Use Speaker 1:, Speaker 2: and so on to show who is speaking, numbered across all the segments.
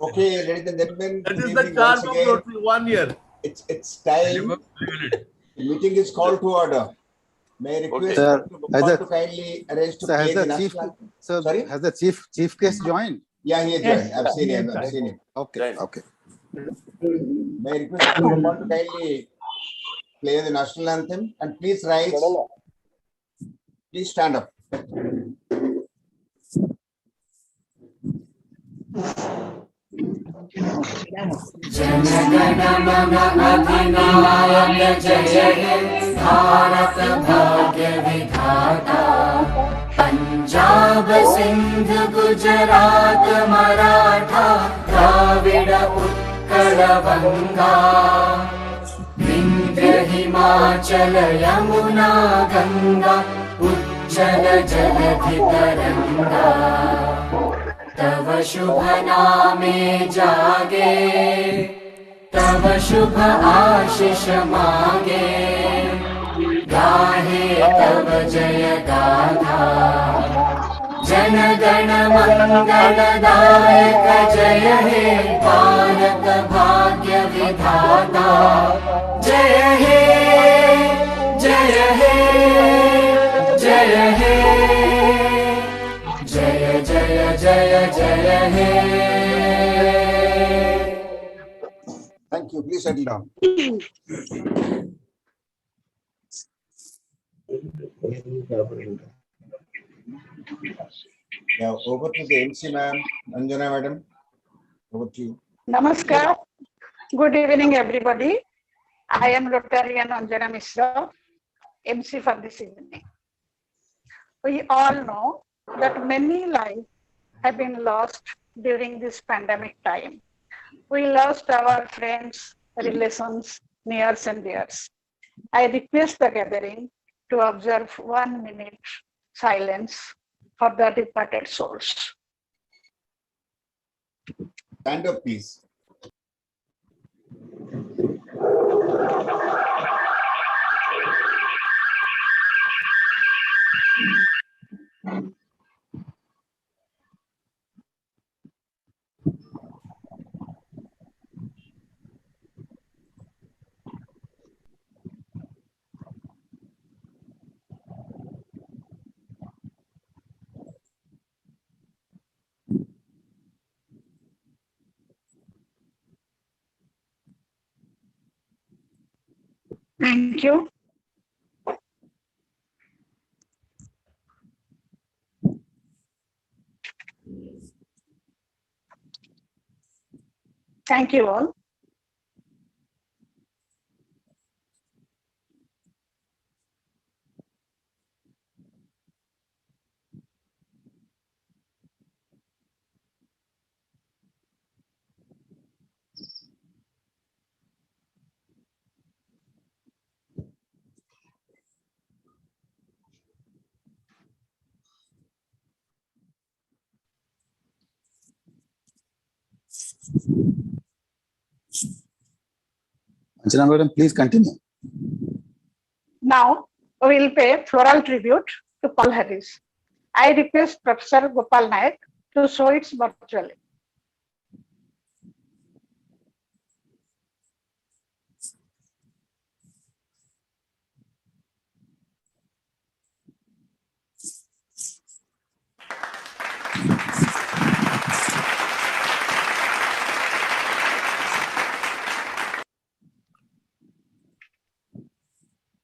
Speaker 1: Okay, ladies and gentlemen,
Speaker 2: That
Speaker 1: good
Speaker 2: is the
Speaker 1: evening
Speaker 2: charm
Speaker 1: once
Speaker 2: of
Speaker 1: again.
Speaker 2: Rotary, 1 year.
Speaker 1: It's time. The meeting is called to order. May I request
Speaker 3: Sir,
Speaker 1: Gopal to kindly arrange to play the national anthem?
Speaker 3: Sir,
Speaker 1: Sorry?
Speaker 3: has the chief guest joined?
Speaker 1: Yeah, he has joined. I've seen him. I've seen him.
Speaker 3: Okay, okay.
Speaker 1: May I request Gopal to kindly play the national anthem and please rise. Please stand up.
Speaker 4: अधिनायक जय हे भारत भाग्य विधाता पंजाब सिंध गुजरात मराठा द्राविड उत्कल बंगा विंध्य हिमाचल यमुना गंगा उज्जल जलधि तरंगा तव शुभ नामे जागे तव शुभ आशीष मांगे गाहे तव जय गाथा जन गण मंगलदायक जय हे भारत भाग्य विधाता जय हे जय हे जय हे जय जय जय जय हे
Speaker 1: Thank you. Please settle down. Now over to the MC ma'am, Anjana madam. Over to you.
Speaker 5: Namaskar. Good evening, everybody. I am Rotarian Anjana Mishra, MC for this evening. We all know that many lives have been lost during this pandemic time. We lost our friends, relations, nears and dears. I request the gathering to observe 1 minute silence for the departed souls.
Speaker 1: Stand up, please.
Speaker 5: Thank you. Thank you all.
Speaker 3: Anjana madam, please continue.
Speaker 5: Now we will pay floral tribute to Paul Harris. I request Professor Gopal Naik to show it virtually.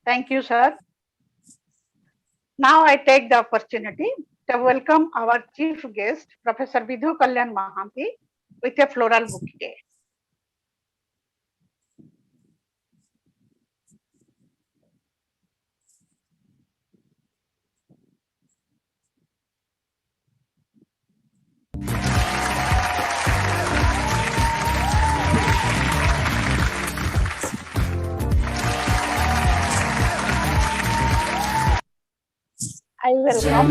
Speaker 5: Thank you, sir. Now I take the opportunity to welcome our chief guest, Professor Vidhu Kalyan Mahanti, with a floral bouquet. I welcome.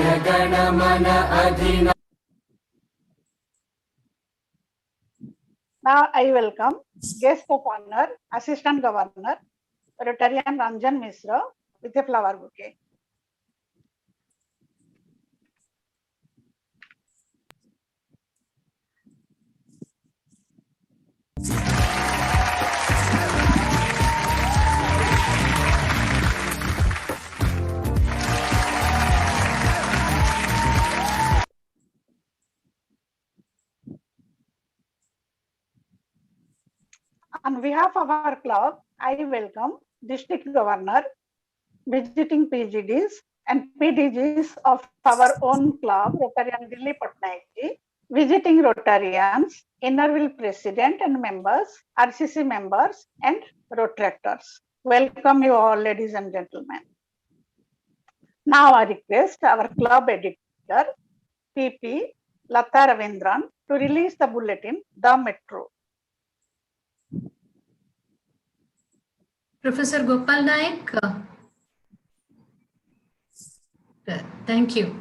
Speaker 5: Now I welcome guest of honor, Assistant Governor, Rotarian Ranjan Mishra, with a flower bouquet. On behalf of our club, I welcome District Governor, visiting PGDs and PDGs of our own club, Rotarian Dilli Patnaik ji, visiting Rotarians, Innerville President and members, RCC members and Rotractors. Welcome you all, ladies and gentlemen. Now I request our club editor, PP Lata Ravindran, to release the bulletin, The Metro.
Speaker 2: Professor Gopal Naik. Thank you.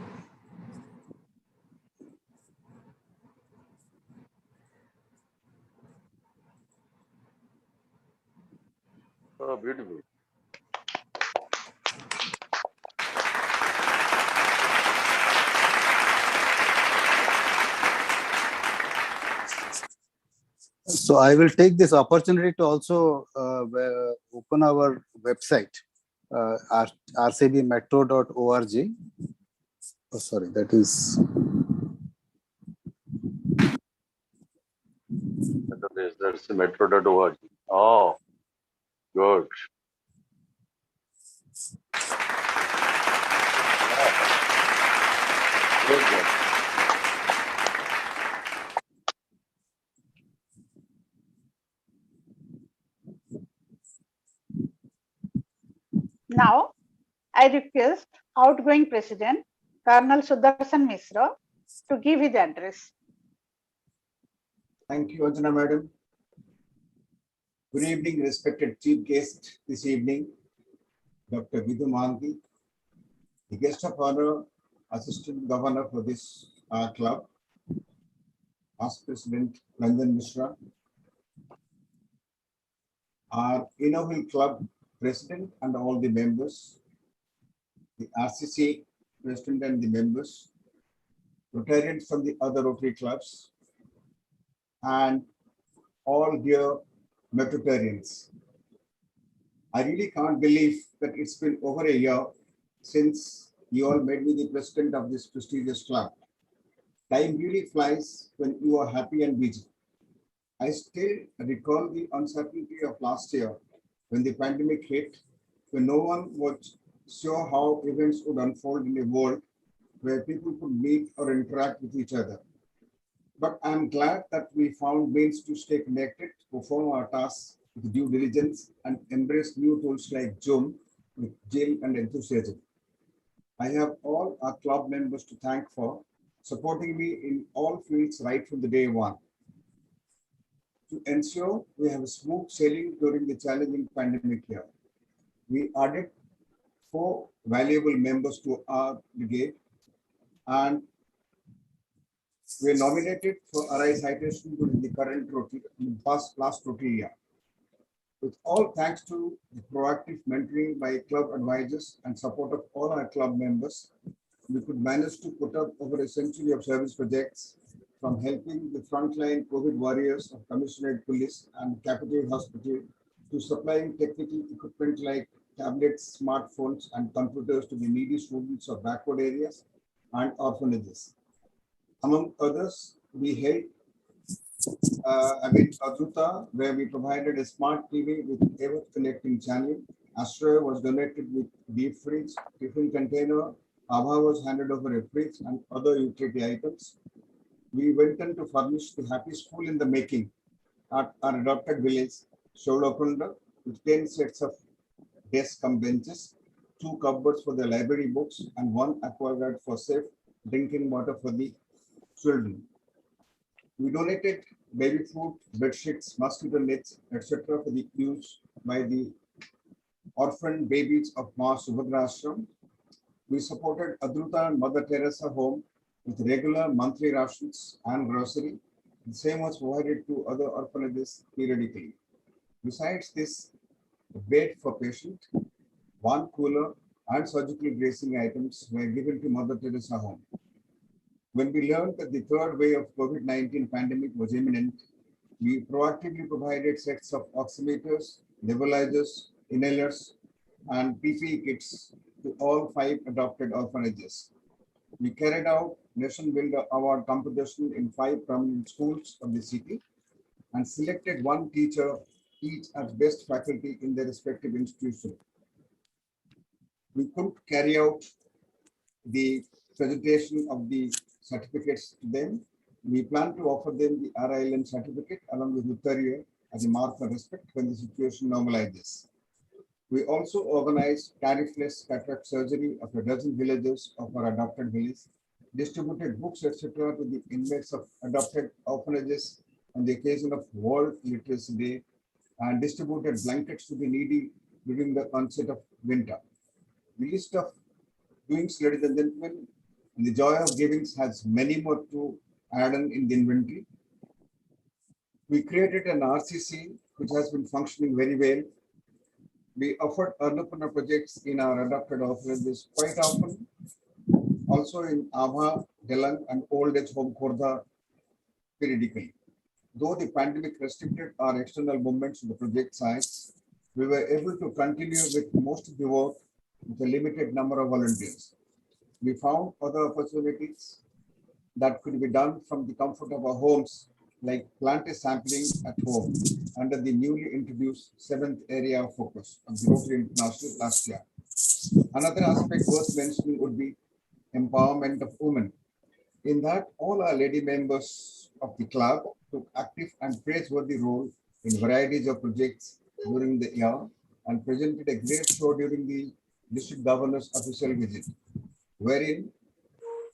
Speaker 6: Oh, beautiful.
Speaker 3: So I will take this opportunity to also open our website, rcbmetro.org. Oh, sorry, that is.
Speaker 6: That's the metro.org. Oh, good. Good.
Speaker 5: Now, I request outgoing President Colonel Sudarshan Mishra to give his address.
Speaker 1: Thank you, Anjana Madam. Good evening, respected chief guest this evening, Dr. Vidhu Mohanty, the guest of honor, Assistant Governor for this club, past President Ranjan Mishra, our Innerville Club President and all the members, the RCC President and the members, Rotarians from the other Rotary clubs, and all dear Metrotarians. I really can't believe that it's been over a year since you all made me the president of this prestigious club. Time really flies when you are happy and busy. I still recall the uncertainty of last year when the pandemic hit, when no one was sure how events would unfold in a world where people could meet or interact with each other. But I'm glad that we found means to stay connected, perform our tasks with due diligence, and embrace new tools like Zoom with zeal and enthusiasm. I have all our club members to thank for supporting me in all fields right from the day one. To ensure we have a smooth sailing during the challenging pandemic year, we added 4 valuable members to our brigade, and we are nominated for RI citation during the current last Rotary year. With all thanks to the proactive mentoring by club advisors and support of all our club members, we could manage to put up over a century of service projects, from helping the frontline COVID warriors of Commissionerate Police and Capital Hospital to supplying technical equipment like tablets, smartphones, and computers to the needy students of backward areas and orphanages. Among others, we held Adruta, where we provided a smart TV with ever connecting channel. Astra was donated with deep fridge, tiffin container. Abha was handed over a fridge and other utility items. We went in to furnish the happy school in the making at our adopted village, Sholokunda, with 10 sets of desks and benches, 2 cupboards for the library books, and 1 aquaguard for safe drinking water for the children. We donated baby food, bed sheets, mosquito nets, etc. for the use by the orphan babies of Ma Subhadra Ashram. We supported Adruta and Mother Teresa home with regular monthly rations and grocery. The same was provided to other orphanages periodically. Besides this, a bed for patient, 1 cooler, and surgical dressing items were given to Mother Teresa home. When we learned that the 3rd wave of COVID-19 pandemic was imminent, we proactively provided sets of oximeters, nebulizers, inhalers, and PPE kits to all 5 adopted orphanages. We carried out Nation Builder Award competition in 5 prominent schools of the city and selected 1 teacher each as best faculty in their respective institution. We couldn't carry out the presentation of the certificates to them. We plan to offer them the RILN certificate along with Uttariya as a mark of respect when the situation normalizes. We also organized tariffless cataract surgery of a dozen villages of our adopted village, distributed books, etc. to the inmates of adopted orphanages on the occasion of World Literacy Day, and distributed blankets to the needy during the onset of winter. The list of doings, ladies and gentlemen, and the joy of giving has many more to add on in the inventory. We created an RCC which has been functioning very well. We offered Annapurna projects in our adopted orphanages quite often, also in Abha, Delang, and Old Age Home Khordha periodically. Though the pandemic restricted our external movements to the project sites, we were able to continue with most of the work with a limited number of volunteers. We found other opportunities that could be done from the comfort of our homes, like plant a sampling at home under the newly introduced 7th area of focus of the Rotary International last year. Another aspect worth mentioning would be empowerment of women. In that, all our lady members of the club took active and praiseworthy role in varieties of projects during the year and presented a great show during the district governor's official visit, wherein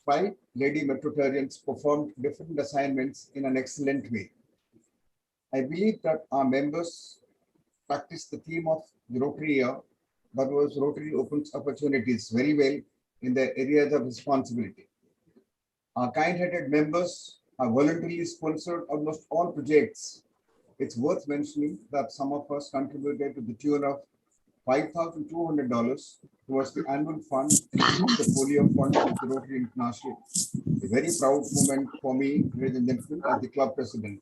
Speaker 1: 5 lady Metrotarians performed different assignments in an excellent way. I believe that our members practiced the theme of the Rotary year, that was Rotary opens opportunities very well in their areas of responsibility. Our kind-hearted members have voluntarily sponsored almost all projects. It's worth mentioning that some of us contributed to the tune of $5,200 towards the annual fund, including the polio fund of the Rotary International. A very proud moment for me, ladies and gentlemen, as the club president.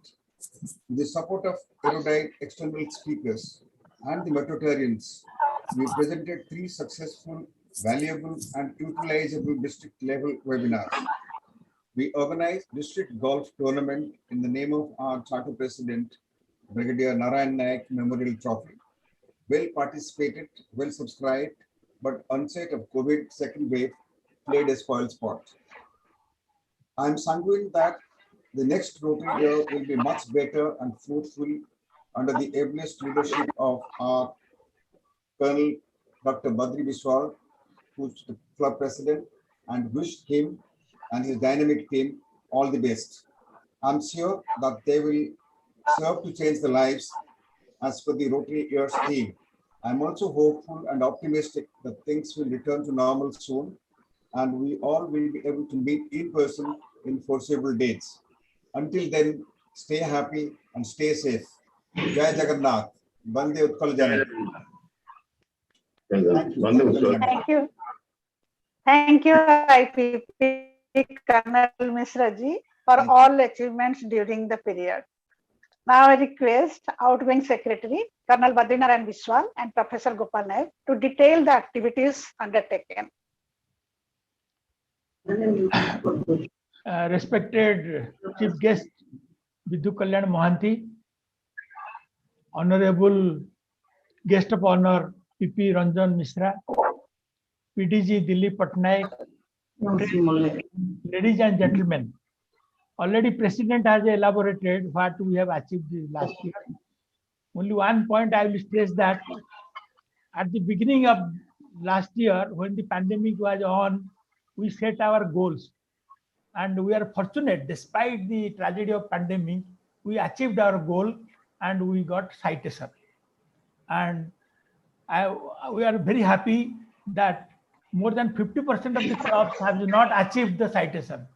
Speaker 1: With the support of erudite external speakers and the Metrotarians, we presented 3 successful, valuable, and utilizable district level webinars. We organized district golf tournament in the name of our charter president, Brigadier Narayan Naik Memorial Trophy. Well participated, well subscribed, but onset of COVID second wave played a spoil sport. I'm sanguine that the next Rotary year will be much better and fruitful under the ablest leadership of our Colonel Dr. Badri Biswal, who's the club president, and wish him and his dynamic team all the best. I'm sure that they will serve to change the lives as per the Rotary year's theme. I'm also hopeful and optimistic that things will return to normal soon and we all will be able to meet in person in foreseeable dates. Until then, stay happy and stay safe. Jai Jagannath. Bande Utkal Janam.
Speaker 5: Thank you. Thank you, IPP Colonel Misra ji, for all achievements during the period. Now I request outgoing Secretary Colonel Badrinarayan Biswal and Professor Gopal Naik to detail the activities undertaken.
Speaker 7: Respected Chief Guest Vidhu Kalyan Mohanty, Honorable Guest of Honor PP Ranjan Misra, PDG Dilip Patnaik, ladies and gentlemen, already President has elaborated what we have achieved last year. Only one point I will stress that at the beginning of last year, when the pandemic was on, we set our goals. And we are fortunate, despite the tragedy of pandemic, we achieved our goal and we got citation. And we are very happy that more than 50% of the crops have not achieved the citation.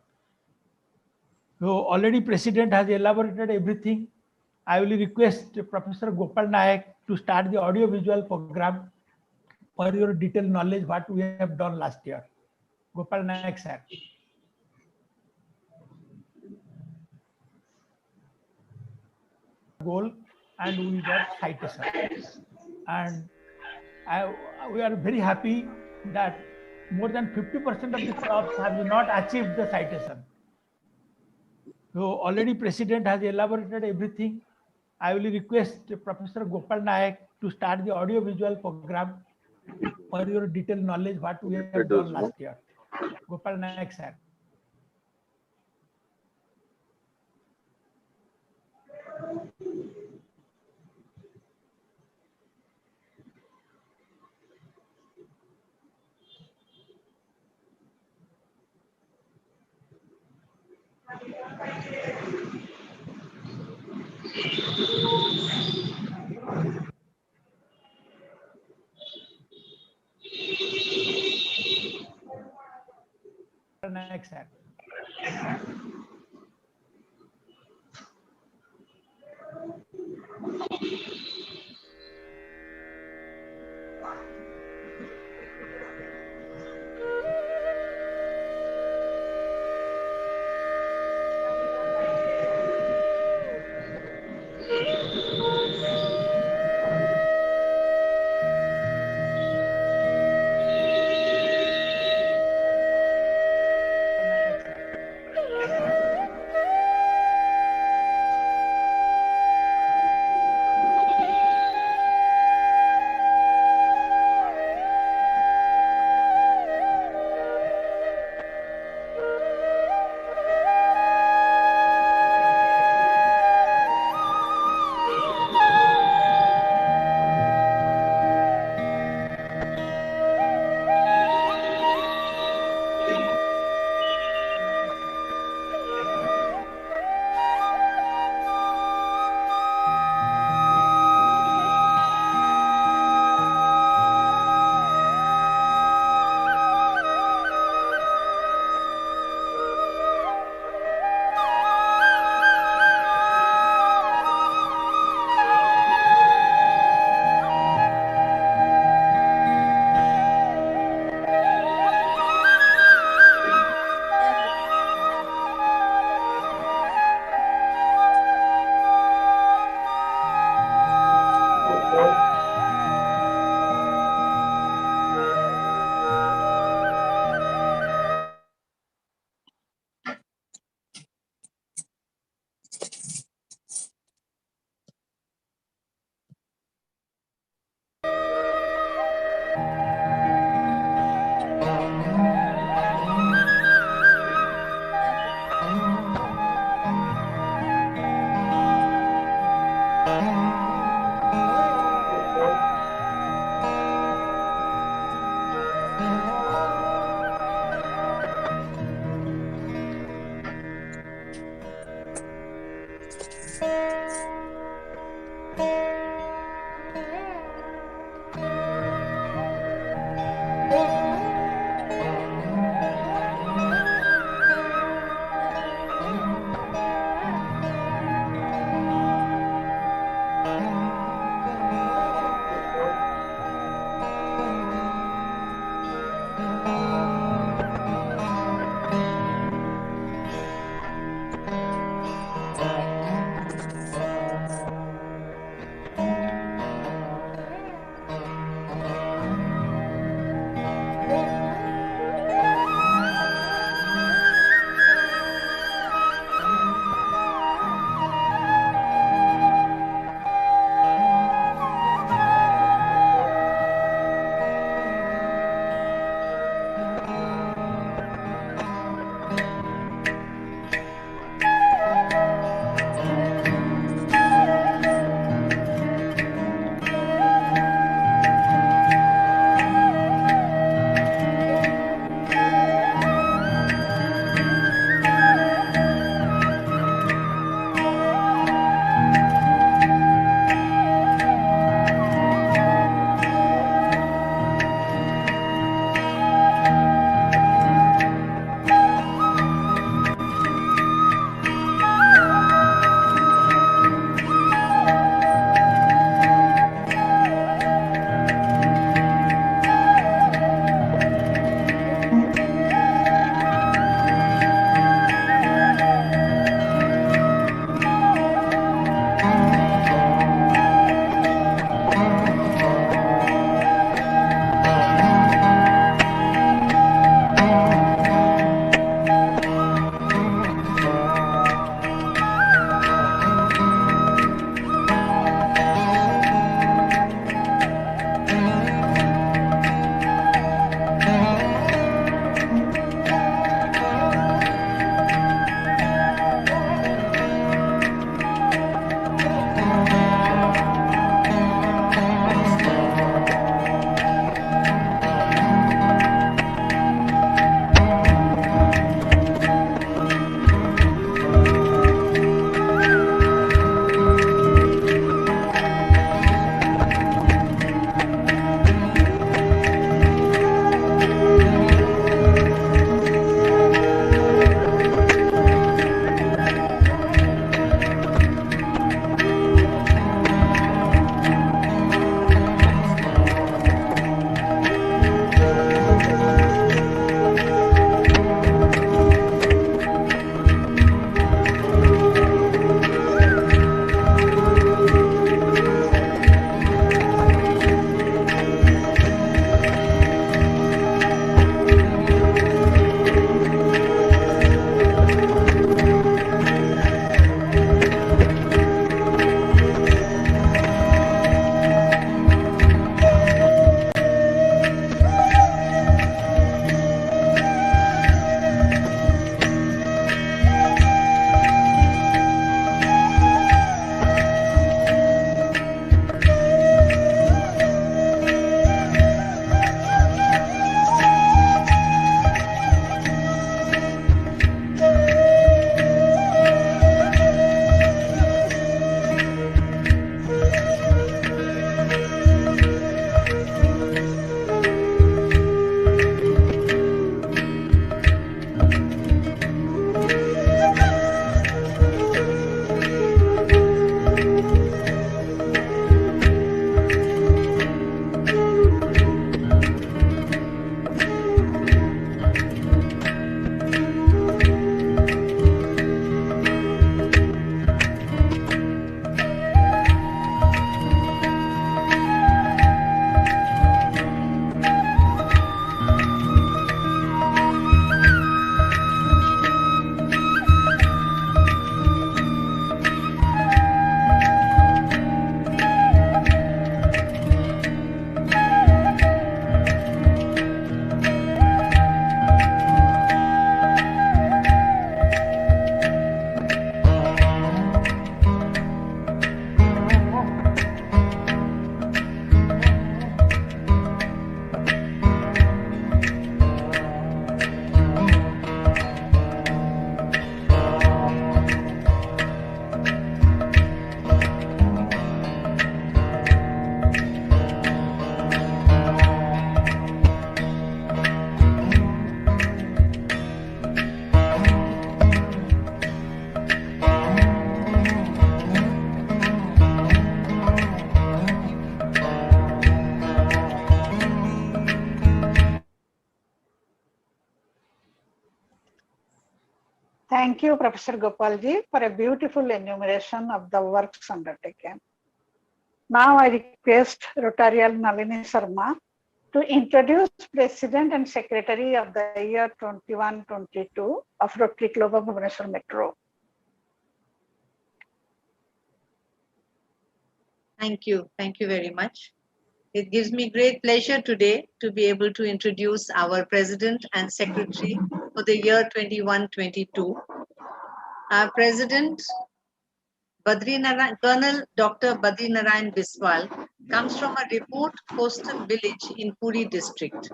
Speaker 7: So already President has elaborated everything. I will request Professor Gopal Naik to start the audio-visual program for your detailed knowledge what we have done last year. Gopal Naik, sir. Goal and we got citation. And we are very happy that more than 50% of the crops have not achieved the citation. So already President has elaborated everything. I will request Professor Gopal Nayak to start the audio visual program for your detailed knowledge what we have done last year. Gopal Nayak sir. Gopal Nayak sir.
Speaker 5: Thank you, Professor Gopalji, for a beautiful enumeration of the works undertaken. Now I request Rotarial Nalini Sharma to introduce President and Secretary of the year 21-22 of Rotary Club of Bhubaneswar Metro.
Speaker 8: Thank you. Thank you very much. It gives me great pleasure today to be able to introduce our President and Secretary for the year 21-22. Our President, Colonel Dr. Badrinarayan Biswal, comes from a remote coastal village in Puri district.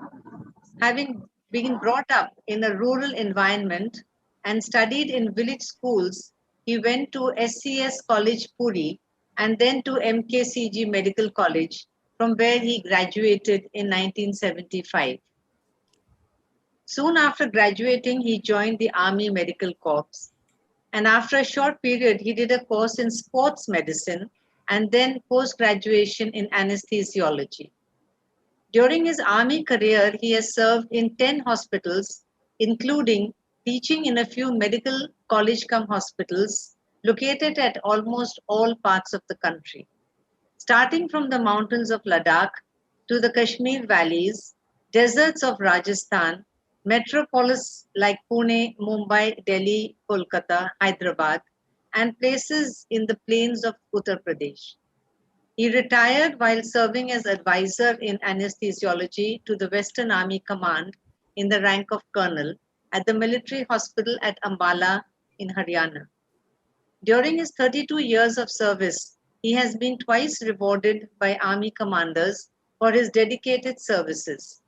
Speaker 8: Having been brought up in a rural environment and studied in village schools, he went to SCS College Puri and then to MKCG Medical College, from where he graduated in 1975. Soon after graduating, he joined the Army Medical Corps. And after a short period, he did a course in sports medicine and then post-graduation in anesthesiology. During his Army career, he has served in 10 hospitals, including teaching in a few medical college-cum hospitals located at almost all parts of the country. Starting from the mountains of Ladakh to the Kashmir valleys, deserts of Rajasthan, metropolis like Pune, Mumbai, Delhi, Kolkata, Hyderabad, and places in the plains of Uttar Pradesh. He retired while serving as advisor in anesthesiology to the Western Army Command in the rank of colonel at the military hospital at Ambala in Haryana. During his 32 years of service, he has been twice rewarded by Army commanders for his dedicated services.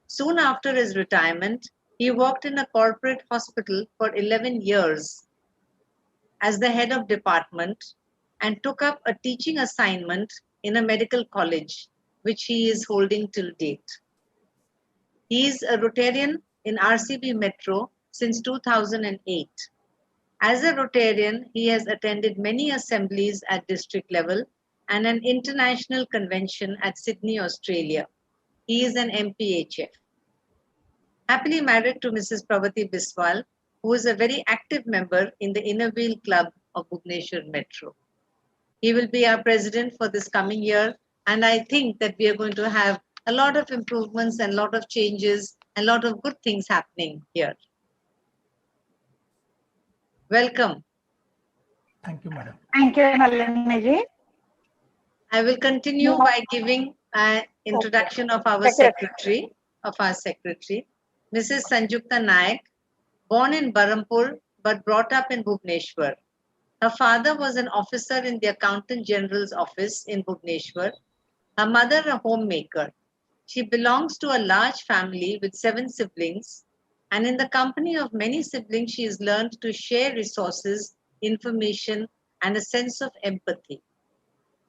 Speaker 8: Soon after his retirement, he worked in a corporate hospital for 11 years as the head of department and took up a teaching assignment in a medical college, which he is holding till date. He is a Rotarian in RCB Metro since 2008. As a Rotarian, he has attended many assemblies at district level and an international convention at Sydney, Australia. He is an MPHF. Happily married to Mrs. Pravati Biswal, who is a very active member in the Inner Wheel Club of Bhubaneswar Metro. He will be our president for this coming year, and I think that we are going to have a lot of improvements and a lot of changes and a lot of good things happening here. Welcome.
Speaker 7: Thank you, madam.
Speaker 5: Thank you, Nalini ji.
Speaker 8: I will continue by giving an introduction of our secretary, Mrs. Sanjukta Naik, born in Barampur but brought up in Bhubaneswar. Her father was an officer in the Accountant General's office in Bhubaneswar. Her mother a homemaker. She belongs to a large family with 7 siblings, and in the company of many siblings, she has learned to share resources, information, and a sense of empathy.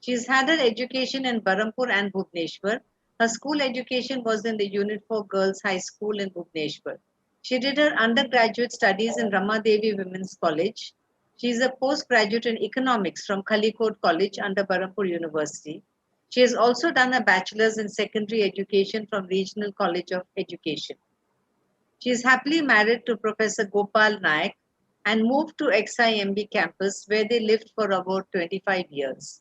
Speaker 8: She has had her education in Barampur and Bhubaneswar. Her school education was in the Unit 4 Girls High School in Bhubaneswar. She did her undergraduate studies in Ramadevi Women's College. She is a postgraduate in economics from Kalikot College under Barampur University. She has also done a bachelor's in secondary education from Regional College of Education. She is happily married to Professor Gopal Naik and moved to XIMB campus, where they lived for about 25 years.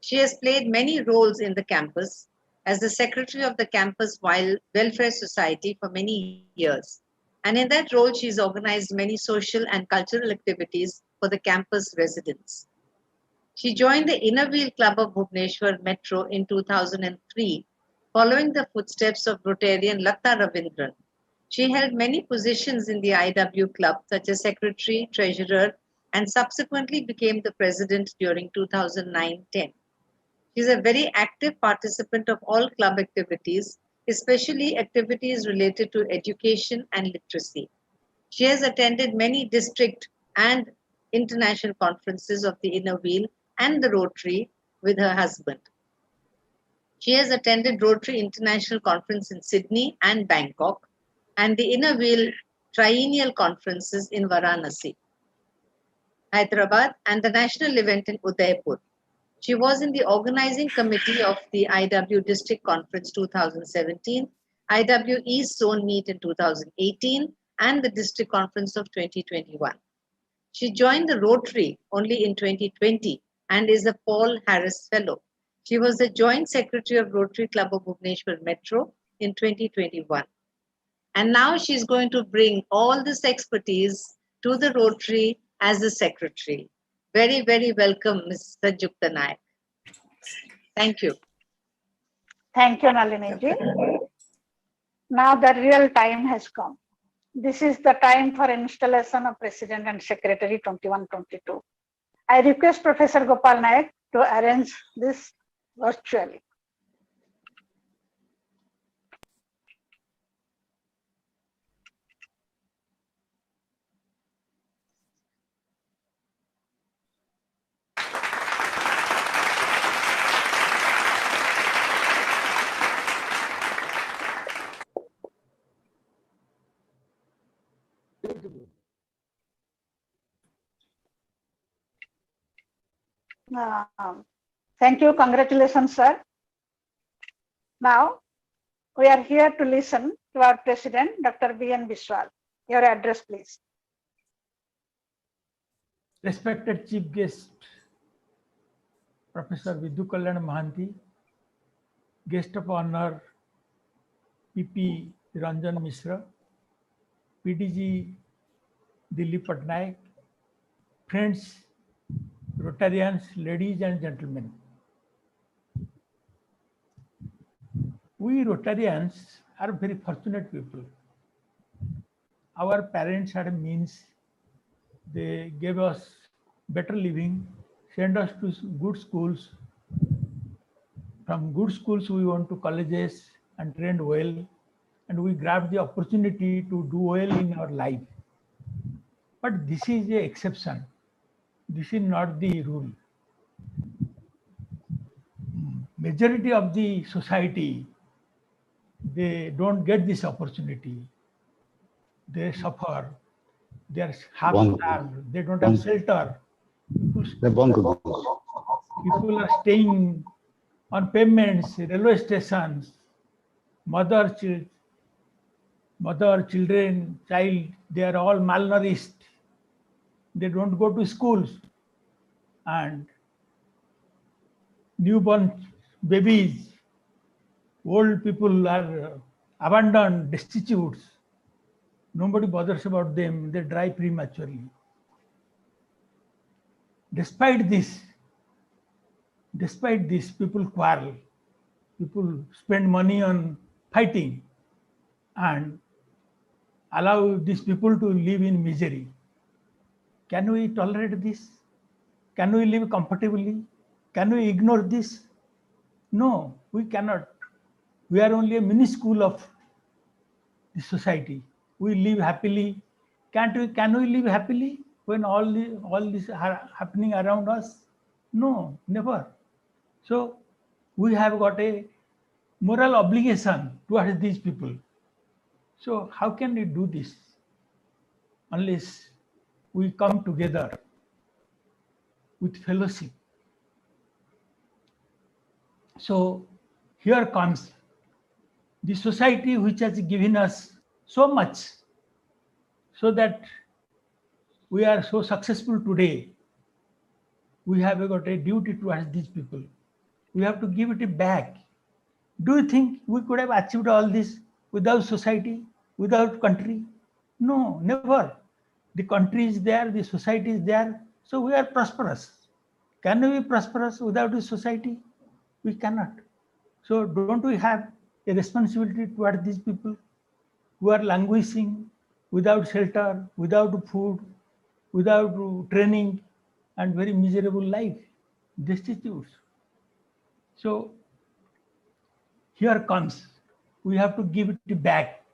Speaker 8: She has played many roles in the campus as the secretary of the campus welfare society for many years. And in that role, she has organized many social and cultural activities for the campus residents. She joined the Inner Wheel Club of Bhubaneswar Metro in 2003, following the footsteps of Rotarian Lata Ravindran. She held many positions in the IW Club, such as secretary, treasurer, and subsequently became the president during 2009-10. She is a very active participant of all club activities, especially activities related to education and literacy. She has attended many district and international conferences of the Inner Wheel and the Rotary with her husband. She has attended Rotary International Conference in Sydney and Bangkok, and the Inner Wheel triennial conferences in Varanasi, Hyderabad, and the national event in Udaipur. She was in the organizing committee of the IW District Conference 2017, IW East Zone Meet in 2018, and the District Conference of 2021. She joined the Rotary only in 2020 and is a Paul Harris Fellow. She was the Joint Secretary of Rotary Club of Bhubaneswar Metro in 2021. And now she's going to bring all this expertise to the Rotary as the Secretary. Very, very welcome, Ms. Sanjukta Naik. Thank you.
Speaker 5: Thank you, Nalini ji. Now the real time has come. This is the time for installation of President and Secretary 21-22. I request Professor Gopal Naik to arrange this virtually. Thank you. Congratulations, sir. Now, we are here to listen to our President, Dr. B.N. Biswal. Your address, please.
Speaker 7: Respected Chief Guest, Professor Vidhu Kalyan Mahanti, Guest of Honor, PP Ranjan Mishra, PDG Dilip Patnaik, friends, Rotarians, ladies and gentlemen. We Rotarians are very fortunate people. Our parents had means, they gave us better living, sent us to good schools. From good schools, we went to colleges and trained well, and we grabbed the opportunity to do well in our life. But this is the exception. This is not the rule. Majority of the society, they don't get this opportunity. They suffer. They are half starved. They don't have shelter. People are staying on pavements, railway stations. Mother, children, child, they are all malnourished. They don't go to schools. And newborn babies, old people are abandoned, destitute. Nobody bothers about them. They die prematurely. Despite this, people quarrel. People spend money on fighting and allow these people to live in misery. Can we tolerate this? Can we live comfortably? Can we ignore this? No, we cannot. We are only a minuscule of the society. We live happily. Can we live happily when all this are happening around us? No, never. So we have got a moral obligation towards these people. So how can we do this unless we come together with fellowship? So here comes the society which has given us so much so that we are so successful today. We have got a duty towards these people. We have to give it back. Do you think we could have achieved all this without society, without country? No, never. The country is there, the society is there, so we are prosperous. Can we be prosperous without the society? We cannot. So don't we have a responsibility toward these people who are languishing without shelter, without food, without training, and very miserable life, destitute. So here comes, we have to give it back.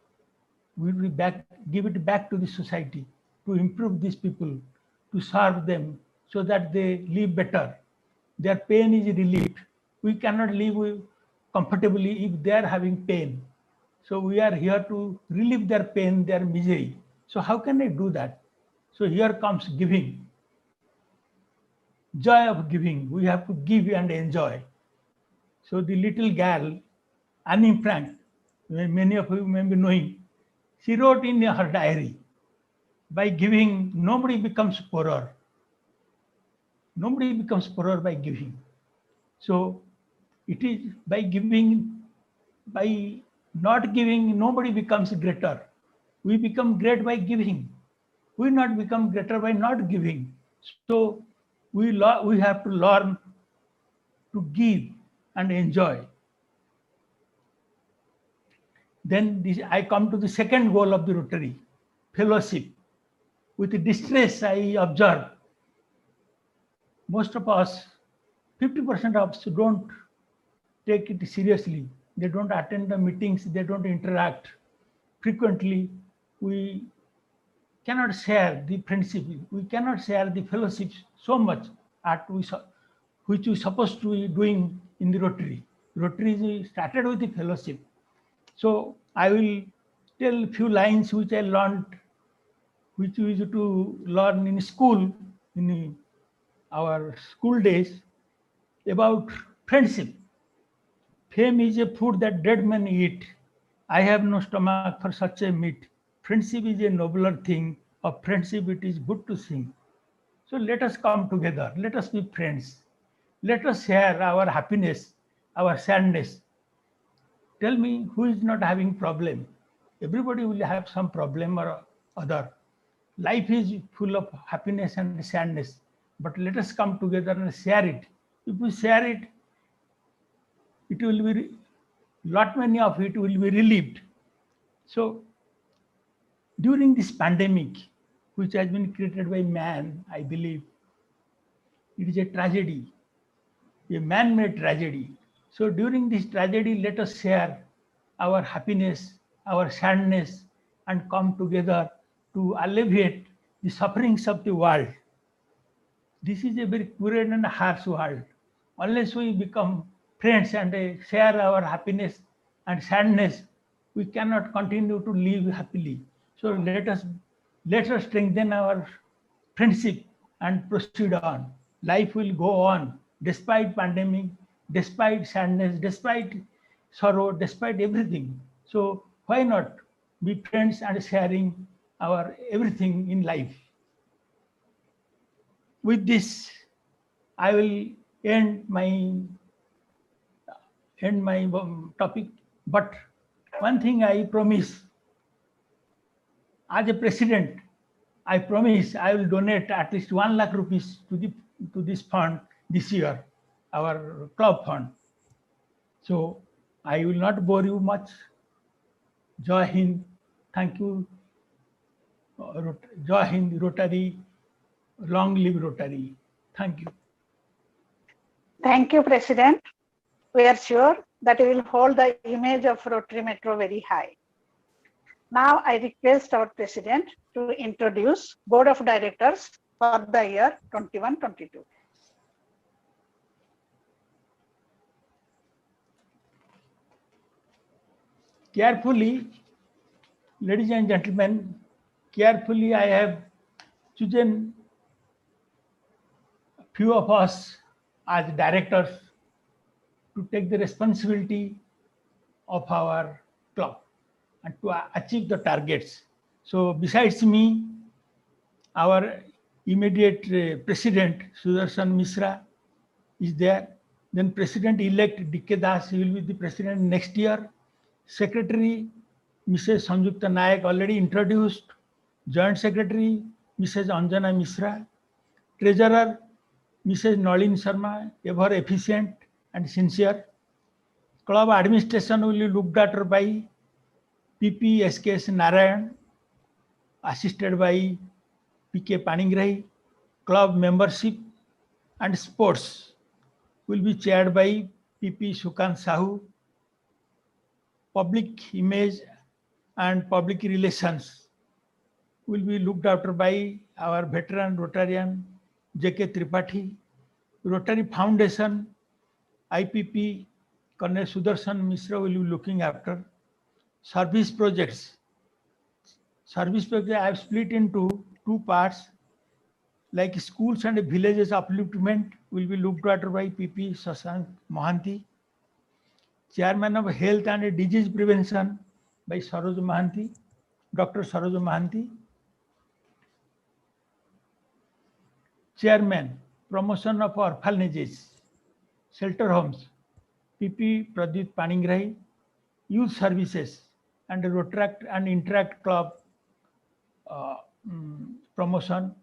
Speaker 7: We will give it back to the society to improve these people, to serve them so that they live better. Their pain is relieved. We cannot live comfortably if they are having pain. So we are here to relieve their pain, their misery. So how can I do that? So here comes giving. Joy of giving. We have to give and enjoy. So the little girl, Annie Frank, many of you may be knowing, she wrote in her diary by giving, nobody becomes poorer. Nobody becomes poorer by giving. So it is by giving, by not giving, nobody becomes greater. We become great by giving. We not become greater by not giving. So we have to learn to give and enjoy. Then I come to the second goal of the Rotary, fellowship. With distress, I observe most of us, 50% of us don't take it seriously. They don't attend the meetings, they don't interact. Frequently, we cannot share the friendship, we cannot share the fellowship so much which we supposed to be doing in the Rotary. Rotary started with the fellowship. So I will tell few lines which I learned, which we used to learn in school, in our school days, about friendship. Fame is a food that dead men eat. I have no stomach for such a meat. Friendship is a nobler thing. Of friendship it is good to sing. So let us come together. Let us be friends. Let us share our happiness, our sadness. Tell me who is not having problem. Everybody will have some problem or other. Life is full of happiness and sadness, but let us come together and share it. If we share it, it will be, lot many of it will be relieved. So during this pandemic, which has been created by man, I believe it is a tragedy, a man-made tragedy. So during this tragedy, let us share our happiness, our sadness, and come together to alleviate the sufferings of the world. This is a very cruel and harsh world. Unless we become friends and share our happiness and sadness, we cannot continue to live happily. So let us strengthen our friendship and proceed on. Life will go on despite pandemic, despite sadness, despite sorrow, despite everything. So why not be friends and sharing our everything in life? With this, I will end my topic. But one thing I promise, as a president, I promise I will donate at least 1 lakh rupees to this fund this year, our club fund. So I will not bore you much. Jai Hind. Thank you. Jai Hind, Rotary. Long live Rotary. Thank you.
Speaker 5: Thank you, President. We are sure that we will hold the image of Rotary Metro very high. Now I request our President to introduce Board of Directors for the year 21-22.
Speaker 7: Carefully, ladies and gentlemen, carefully I have chosen few of us as directors to take the responsibility of our club and to achieve the targets. So besides me, our immediate president, Sudarshan Mishra, is there. Then President-elect D.K. Das, he will be the president next year. Secretary, Mrs. Sanjukta Nayak, already introduced. Joint Secretary, Mrs. Anjana Mishra. Treasurer, Mrs. Nalin Sharma, ever efficient and sincere. Club administration will be looked after by PP SKS Narayan, assisted by PK Paningrai. Club membership and sports will be chaired by PP Sukant Sahu. Public image and public relations will be looked after by our veteran Rotarian J.K. Tripathi. Rotary Foundation, IPP, Colonel Sudarshan Mishra will be looking after. Service projects. Service projects I have split into two parts. Like schools and villages upliftment will be looked after by PP Sasank Mohanty. Chairman of Health and Disease Prevention by Saroj Mohanty, Dr. Saroj Mohanty. Chairman, promotion of orphanages, shelter homes, PP Pradeep Paningrai, youth services, and Rotaract and Interact Club promotion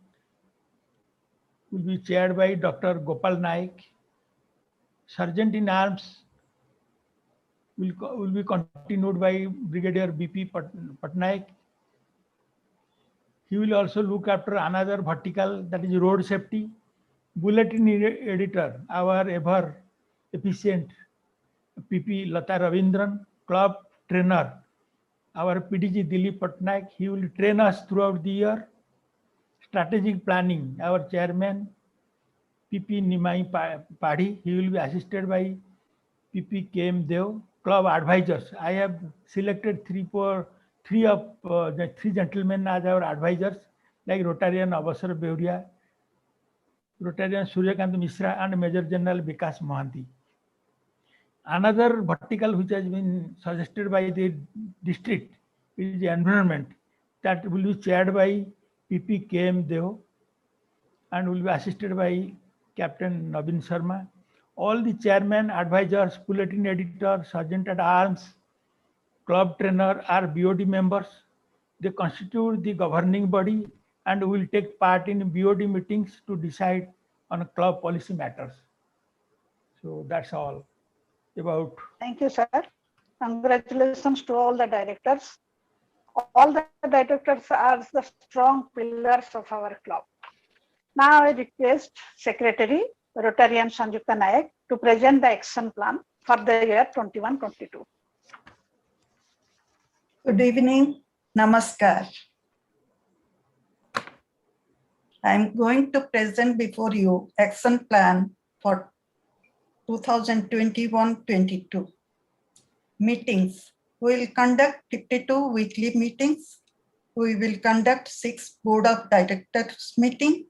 Speaker 7: will be chaired by Dr. Gopal Naik. Sergeant in Arms will be continued by Brigadier BP Patnaik. He will also look after another vertical, that is road safety. Bulletin editor, our ever efficient PP Lata Ravindran. Club trainer, our PDG Dilip Patnaik. He will train us throughout the year. Strategic planning, our chairman PP Nimai Padhi. He will be assisted by PP KM Dev. Club advisors, I have selected three gentlemen as our advisors, like Rotarian Avasar Beuria, Rotarian Suryakant Mishra, and Major General Vikas Mohanty. Another vertical which has been suggested by the district is the environment, that will be chaired by PP KM Dev and will be assisted by Captain Navin Sharma. All the chairmen, advisors, bulletin editor, sergeant at arms, club trainer are BOD members. They constitute the governing body and will take part in BOD meetings to decide on club policy matters. So that's all about.
Speaker 5: Thank you, sir. Congratulations to all the directors. All the directors are the strong pillars of our club. Now I request Secretary Rotarian Sanjukta Nayak to present the action plan for the year 21-22.
Speaker 9: Good evening. Namaskar. I am going to present before you action plan for 2021-22. Meetings. We will conduct 52 weekly meetings. We will conduct 6 board of directors meeting.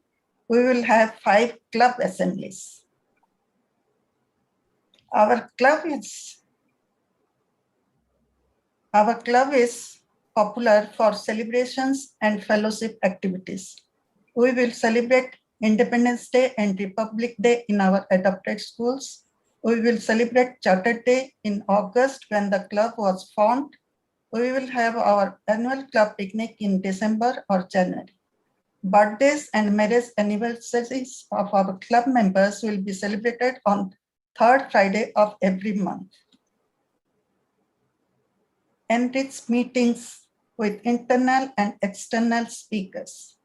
Speaker 9: We will have 5 club assemblies. Our club is popular for celebrations and fellowship activities. We will celebrate Independence Day and Republic Day in our adopted schools. We will celebrate Charter Day in August when the club was formed. We will have our annual club picnic in December or January. Birthdays and marriage anniversaries of our club members will be celebrated on 3rd Friday of every month. Enrich meetings with internal and external speakers.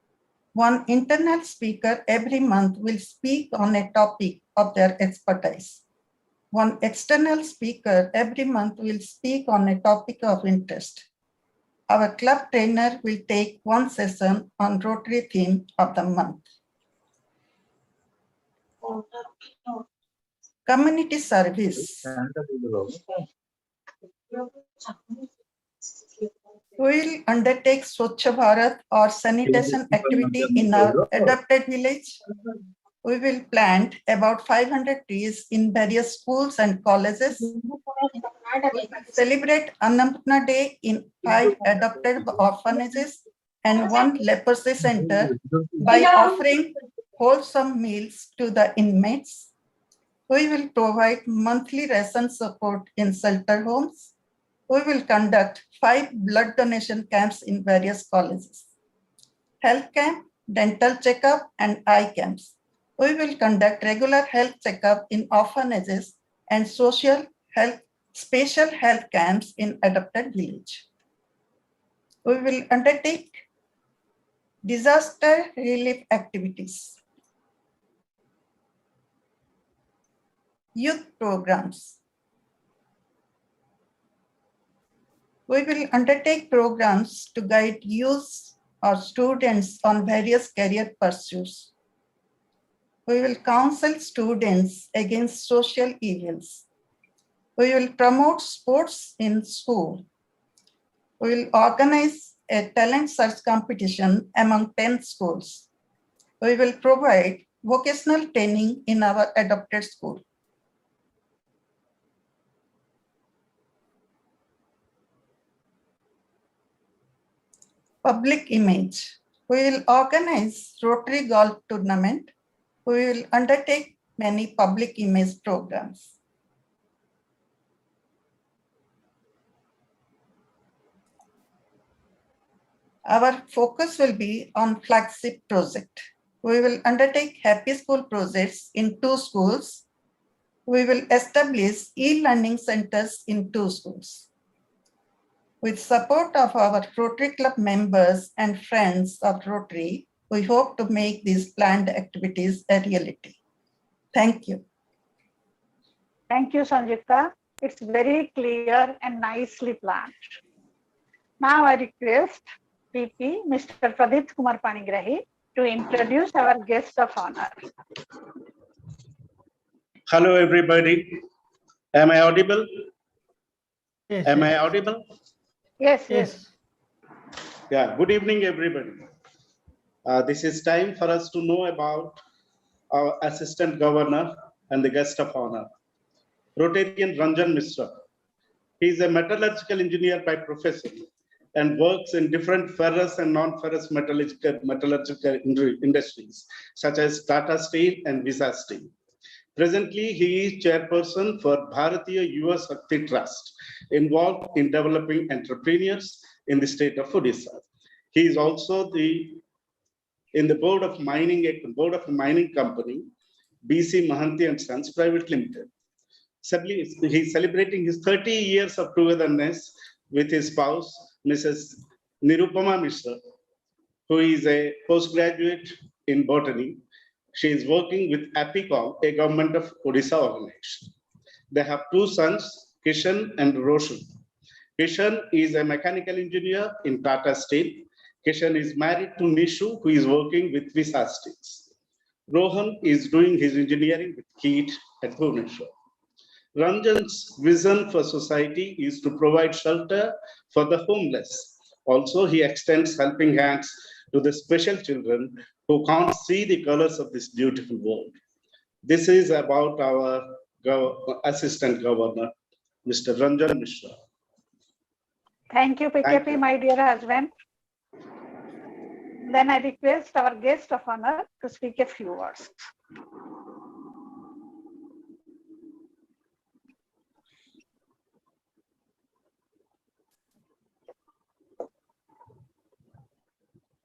Speaker 9: One internal speaker every month will speak on a topic of their expertise. One external speaker every month will speak on a topic of interest. Our club trainer will take one session on Rotary theme of the month. Community service. We will undertake Swachh Bharat or sanitation activity in our adopted village. We will plant about 500 trees in various schools and colleges. We will celebrate Annapurna Day in 5 adopted orphanages and 1 leprosy center by offering wholesome meals to the inmates. We will provide monthly ration support in shelter homes. We will conduct 5 blood donation camps in various colleges. Health camp, dental checkup, and eye camps. We will conduct regular health checkup in orphanages and special health camps in adopted village. We will undertake disaster relief activities. Youth programs. We will undertake programs to guide youth or students on various career pursuits. We will counsel students against social evils. We will promote sports in school. We will organize a talent search competition among 10 schools. We will provide vocational training in our adopted school. Public image. We will organize Rotary Golf Tournament We will undertake many public image programs. Our focus will be on flagship project. We will undertake Happy School projects in 2 schools. We will establish e-learning centers in 2 schools. With support of our Rotary Club members and friends of Rotary, we hope to make these planned activities a reality. Thank you.
Speaker 5: Thank you, Sanjita. It's very clear and nicely planned. Now I request PP, Mr. Pradip Kumar Panigrahi, to introduce our guest of honor.
Speaker 10: Hello, everybody. Am I audible?
Speaker 7: Yes,
Speaker 10: Am I
Speaker 7: yes,
Speaker 10: audible?
Speaker 5: Yes, yes.
Speaker 7: yes.
Speaker 10: Yeah, good evening, everybody. This is time for us to know about our Assistant Governor and the guest of honor, Rotarian Ranjan Mishra. He is a metallurgical engineer by profession and works in different ferrous and non-ferrous metallurgical industries, such as Tata Steel and Visa Steel. Presently, he is chairperson for Bharatiya Yuva Shakti Trust, involved in developing entrepreneurs in the state of Odisha. He is also in the board of a mining company, BC Mahanti and Sons Private Limited. He is celebrating his 30 years of togetherness with his spouse, Mrs. Nirupama Mishra, who is a postgraduate in botany. She is working with APICOM, a government of Odisha organization. They have 2 sons, Kishan and Roshan. Kishan is a mechanical engineer in Tata Steel. Kishan is married to Nishu, who is working with Visa Steels. Rohan is doing his engineering with KEET at Bhubaneswar. Ranjan's vision for society is to provide shelter for the homeless. Also, he extends helping hands to the special children who can't see the colors of this beautiful world. This is about our Assistant Governor, Mr. Ranjan Mishra.
Speaker 5: Thank you, PKP, my dear husband. Then I request our guest of honor to speak a few words.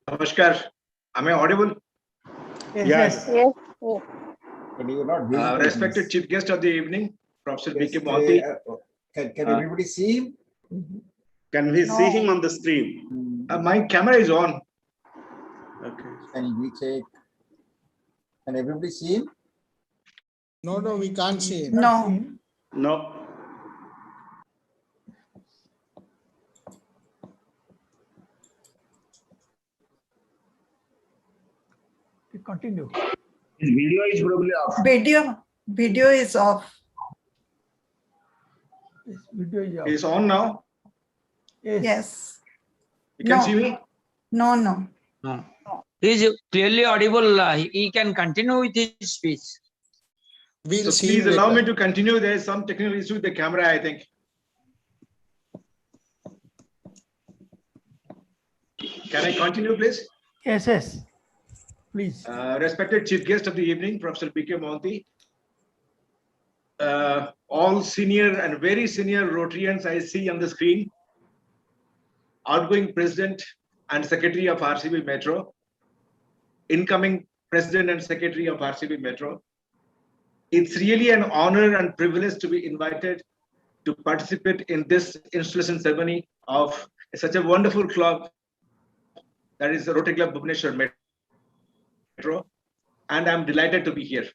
Speaker 11: Namaskar. Am I audible?
Speaker 7: Yes,
Speaker 10: Yes.
Speaker 7: yes.
Speaker 5: Yes, yes.
Speaker 1: But you are not visible.
Speaker 11: Respected Chief Guest of the evening, Professor
Speaker 1: Yes,
Speaker 11: B.K. Mohanty.
Speaker 1: Can everybody see him?
Speaker 10: Can we see
Speaker 5: No.
Speaker 10: him on the screen?
Speaker 11: My camera is on.
Speaker 10: Okay.
Speaker 1: Can we check? Can everybody see him?
Speaker 12: No, we can't see him.
Speaker 9: No,
Speaker 10: No.
Speaker 7: Continue.
Speaker 12: His video is probably off.
Speaker 9: video is off.
Speaker 7: Yes, video is off.
Speaker 11: It's on now.
Speaker 7: Yes.
Speaker 9: Yes.
Speaker 11: You can
Speaker 9: No.
Speaker 11: see me.
Speaker 9: No.
Speaker 13: He is clearly audible. He can continue with his speech.
Speaker 12: We'll
Speaker 11: So
Speaker 12: see.
Speaker 11: please
Speaker 12: him
Speaker 11: allow me
Speaker 12: later.
Speaker 11: to continue. There is some technical issue with the camera, I think. Can I continue, please?
Speaker 7: Yes, yes. Please.
Speaker 11: Respected Chief Guest of the evening, Professor B.K. Mohanty. All senior and very senior Rotarians I see on the screen. Outgoing President and Secretary of RCB Metro. Incoming President and Secretary of RCB Metro. It's really an honor and privilege to be invited to participate in this installation ceremony of such a wonderful club that is the Rotary Club Bhubaneswar Metro, and I'm delighted to be here.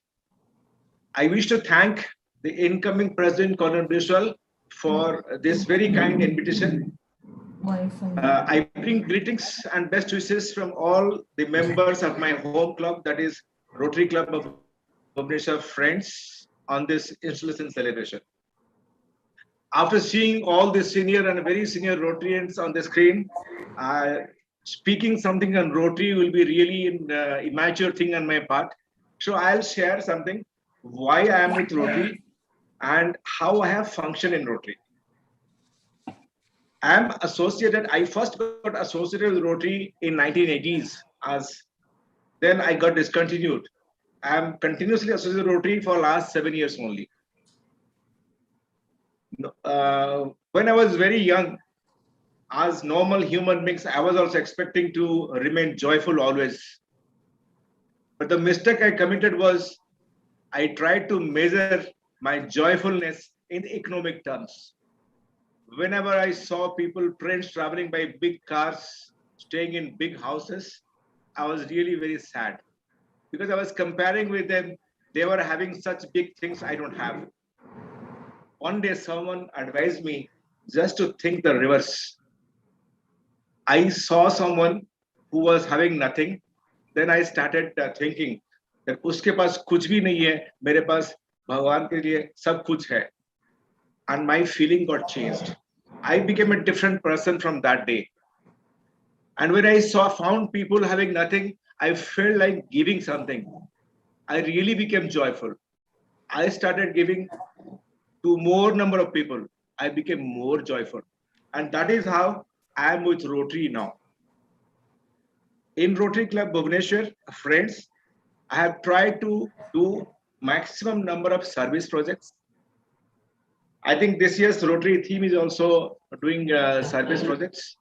Speaker 11: I wish to thank the incoming President, Colonel Biswal, for this very kind invitation. I bring greetings and best wishes from all the members of my home club, that is Rotary Club of Bhubaneswar Friends, on this installation celebration. After seeing all the senior and very senior Rotarians on the screen, speaking something on Rotary will be really an immature thing on my part. So I'll share something, why I am with Rotary and how I have functioned in Rotary. I first got associated with Rotary in 1980s, then I got discontinued. I am continuously associated with Rotary for last 7 years only. When I was very young, as normal human beings, I was also expecting to remain joyful always. But the mistake I committed was I tried to measure my joyfulness in economic terms. Whenever I saw people, friends traveling by big cars, staying in big houses, I was really very sad because I was comparing with them. They were having such big things I don't have. One day someone advised me just to think the reverse. I saw someone who was having nothing. Then I started thinking that उसके पास कुछ भी नहीं है, मेरे पास भगवान के लिए सब कुछ है. And my feeling got changed. I became a different person from that day. And when I found people having nothing, I felt like giving something. I really became joyful. I started giving to more number of people. I became more joyful. And that is how I am with Rotary now. In Rotary Club Bhubaneswar, friends, I have tried to do maximum number of service projects. I think this year's Rotary theme is also doing service projects.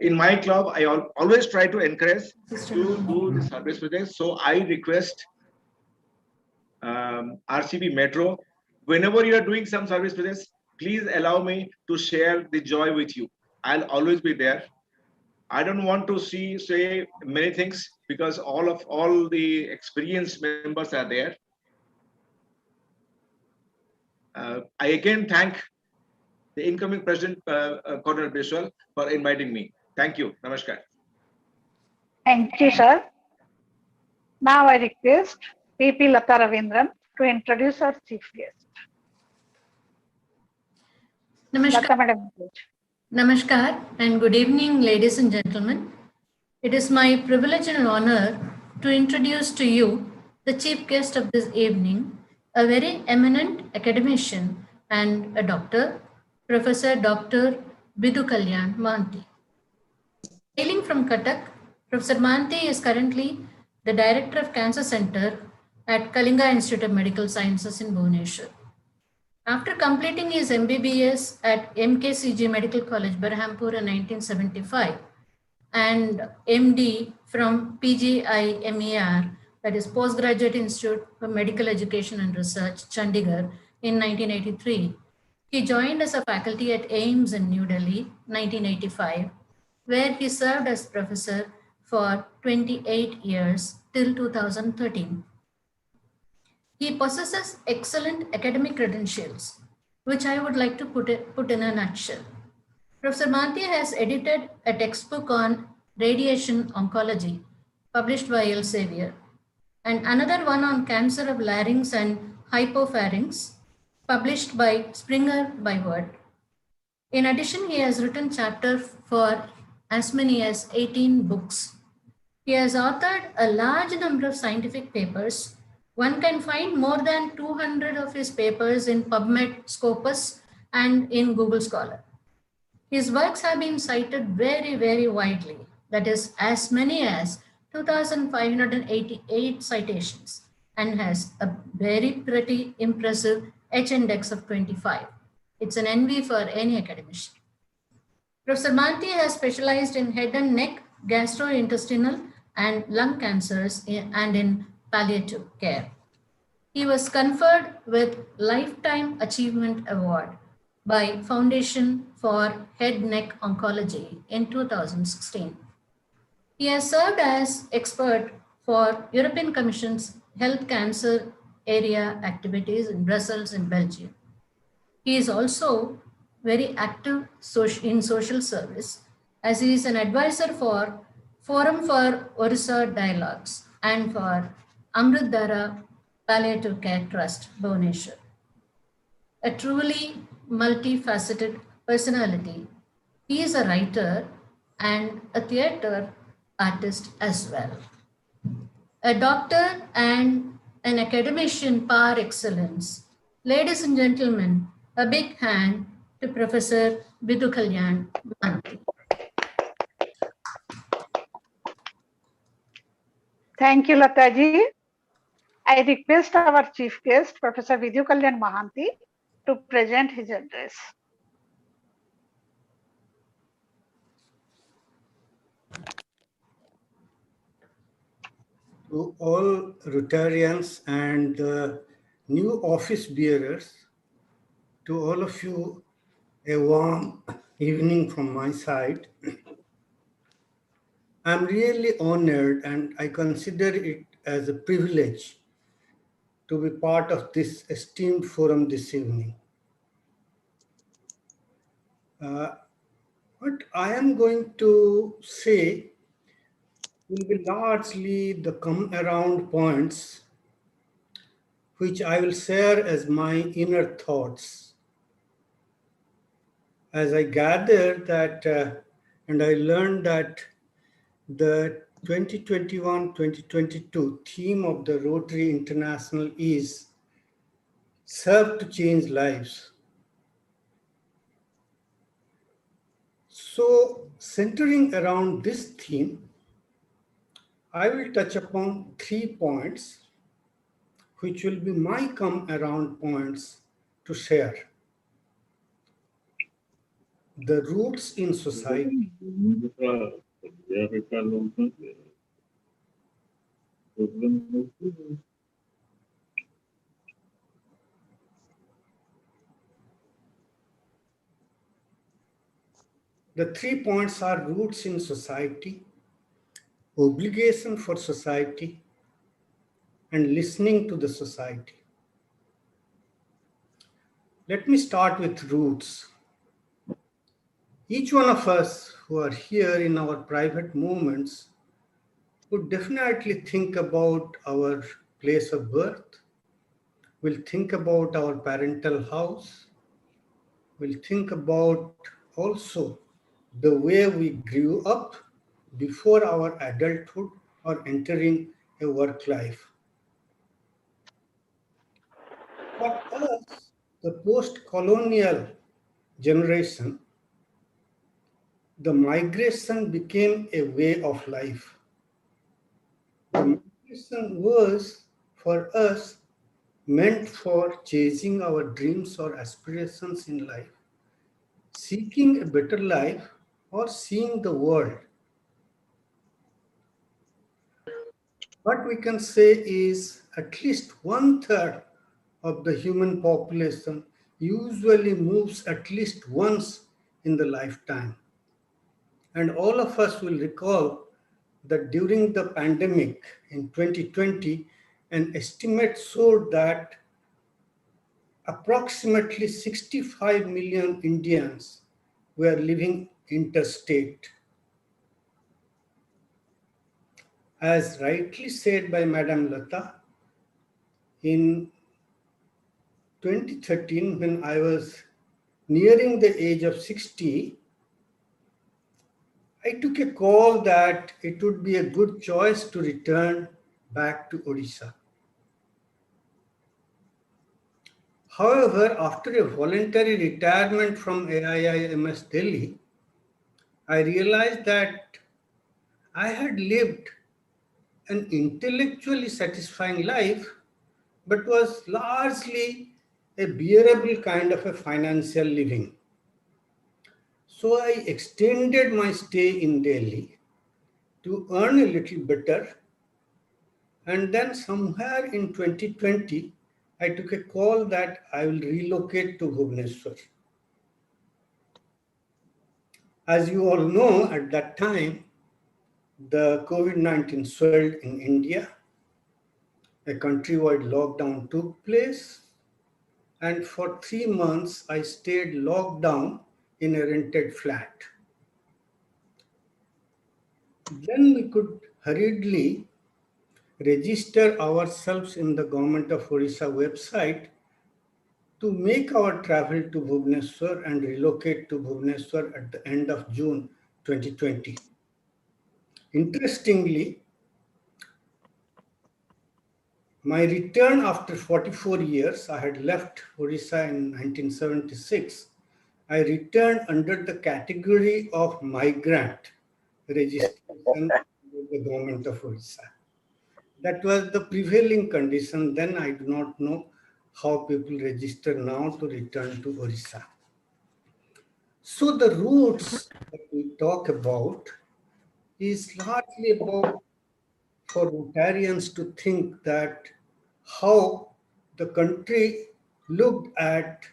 Speaker 11: In my club, I always try to encourage to do the service projects. So I request RCB Metro, whenever you are doing some service projects, please allow me to share the joy with you. I'll always be there. I don't want to say many things because all the experienced members are there. I again thank the incoming President, Colonel Biswal, for inviting me. Thank you. Namaskar.
Speaker 5: Thank you, sir. Now I request P.P. Lata Ravindran to introduce our chief guest.
Speaker 2: Namaskar.
Speaker 5: Lata Madam, please.
Speaker 2: Namaskar and good evening, ladies and gentlemen. It is my privilege and honor to introduce to you the chief guest of this evening, a very eminent academician and a doctor, Professor Dr. Bidu Kalyan Mohanty. Hailing from Cuttack, Professor Mohanty is currently the Director of Cancer Center at Kalinga Institute of Medical Sciences in Bhubaneswar. After completing his MBBS at MKCG Medical College, Berhampur in 1975 and MD from PGIMER, that is Postgraduate Institute for Medical Education and Research, Chandigarh in 1983, he joined as a faculty at AIIMS in New Delhi, 1985, where he served as professor for 28 years till 2013. He possesses excellent academic credentials, which I would like to put in a nutshell. Professor Mohanty has edited a textbook on radiation oncology, published by Elsevier, and another one on cancer of larynx and hypopharynx, published by Springer by Word. In addition, he has written chapters for as many as 18 books. He has authored a large number of scientific papers. One can find more than 200 of his papers in PubMed Scopus and in Google Scholar. His works have been cited very, very widely, that is as many as 2,588 citations, and has a very pretty impressive H-index of 25. It's an envy for any academician. Professor Mohanty has specialized in head and neck, gastrointestinal and lung cancers and in palliative care. He was conferred with Lifetime Achievement Award by Foundation for Head Neck Oncology in 2016. He has served as expert for European Commission's Health Cancer Area activities in Brussels and Belgium. He is also very active in social service, as he is an advisor for Forum for Orissa Dialogues and for Amrit Dhara Palliative Care Trust, Bhubaneswar. A truly multifaceted personality, he is a writer and a theatre artist as well. A doctor and an academician par excellence. Ladies and gentlemen, a big hand to Professor Bidu Kalyan Mohanty.
Speaker 5: Thank you, Lataji. I request our chief guest, Professor Vidhu Kalyan Mahanti, to present his address.
Speaker 14: To all Rotarians and new office bearers, to all of you, a warm evening from my side. I'm really honored and I consider it as a privilege to be part of this esteemed forum this evening. What I am going to say will be largely the come around points which I will share as my inner thoughts. As I gathered that and I learned that the 2021-2022 theme of the Rotary International is Serve to Change Lives. So centering around this theme, I will touch upon 3 points which will be my come around points to share. The roots in society. The 3 points are roots in society, obligation for society, and listening to the society. Let me start with roots. Each one of us who are here in our private moments would definitely think about our place of birth, will think about our parental house, will think about also the way we grew up before our adulthood or entering a work life. For us, the post-colonial generation, the migration became a way of life. The migration was, for us, meant for chasing our dreams or aspirations in life, seeking a better life, or seeing the world. What we can say is at least 1/3 of the human population usually moves at least once in the lifetime. And all of us will recall that during the pandemic in 2020, an estimate showed that approximately 65 million Indians were living interstate. As rightly said by Madam Lata, in 2013, when I was nearing the age of 60, I took a call that it would be a good choice to return back to Odisha. However, after a voluntary retirement from AIIMS Delhi, I realized that I had lived an intellectually satisfying life, but was largely a bearable kind of a financial living. So I extended my stay in Delhi to earn a little better. And then somewhere in 2020, I took a call that I will relocate to Bhubaneswar. As you all know, at that time, the COVID-19 swelled in India. A countrywide lockdown took place. And for 3 months, I stayed locked down in a rented flat. Then we could hurriedly register ourselves in the Government of Odisha website to make our travel to Bhubaneswar and relocate to Bhubaneswar at the end of June 2020. Interestingly, my return after 44 years, I had left Odisha in 1976. I returned under the category of migrant registration with the Government of Odisha. That was the prevailing condition. Then I do not know how people register now to return to Orissa. So the roots that we talk about is largely about for Rotarians to think that how the country looked at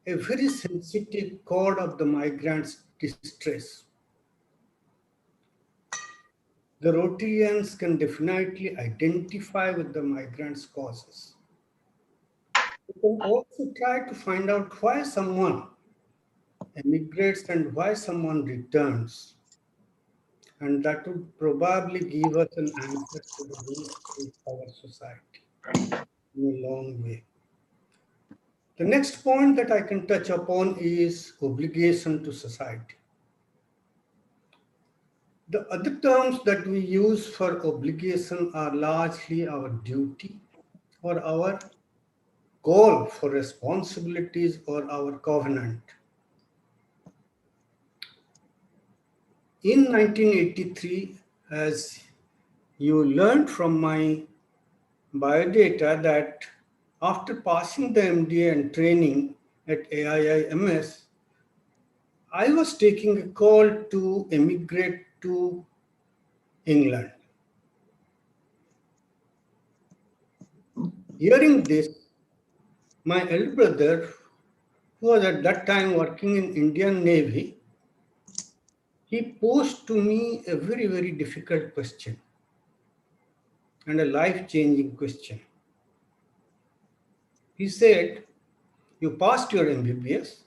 Speaker 14: a very sensitive chord of the migrants' distress. The Rotarians can definitely identify with the migrants' causes. We can also try to find out why someone emigrates and why someone returns. And that would probably give us an answer to the roots of our society in a long way. The next point that I can touch upon is obligation to society. The other terms that we use for obligation are largely our duty or our call for responsibilities or our covenant. In 1983, as you learned from my biodata, that after passing the MDA and training at AIIMS, I was taking a call to emigrate to England. Hearing this, my elder brother, who was at that time working in Indian Navy, he posed to me a very, very difficult question and a life-changing question. He said, you passed your MBBS,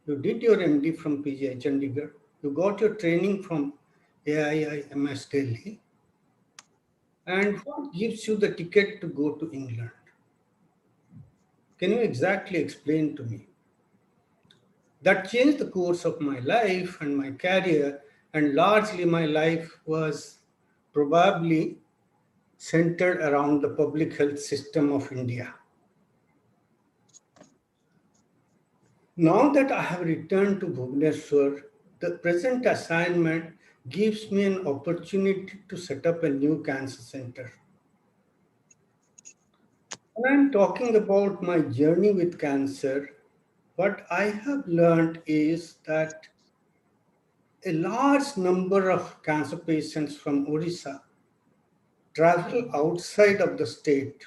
Speaker 14: you did your MD from PGI Chandigarh, you got your training from AIIMS Delhi, and what gives you the ticket to go to England? Can you exactly explain to me? That changed the course of my life and my career, and largely my life was probably centered around the public health system of India. Now that I have returned to Bhubaneswar, the present assignment gives me an opportunity to set up a new cancer center. When I'm talking about my journey with cancer, what I have learned is that a large number of cancer patients from Orissa travel outside of the state,